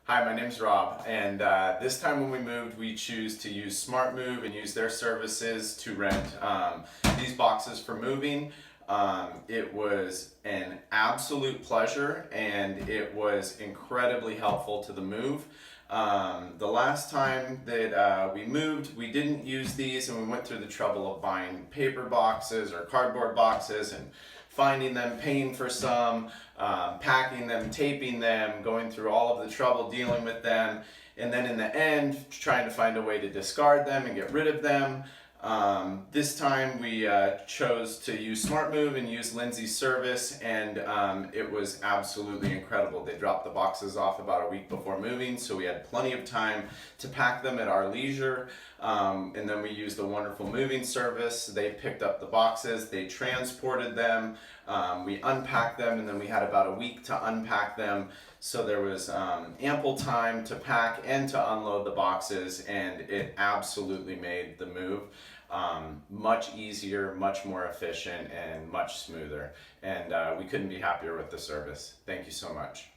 Hi, my name's Rob, and this time when we moved, we choose to use Smart Move and use their services to rent these boxes for moving. It was an absolute pleasure, and it was incredibly helpful to the move. The last time that we moved, we didn't use these, and we went through the trouble of buying paper boxes or cardboard boxes and finding them, paying for some, packing them, taping them, going through all of the trouble dealing with them, and then in the end, trying to find a way to discard them and get rid of them. This time we chose to use Smart Move and use Lindsay's service, and it was absolutely incredible. They dropped the boxes off about a week before moving, so we had plenty of time to pack them at our leisure. And then we used a wonderful moving service. They picked up the boxes, they transported them, we unpacked them, and then we had about a week to unpack them. So there was ample time to pack and to unload the boxes, and it absolutely made the move much easier, much more efficient, and much smoother. And we couldn't be happier with the service. Thank you so much.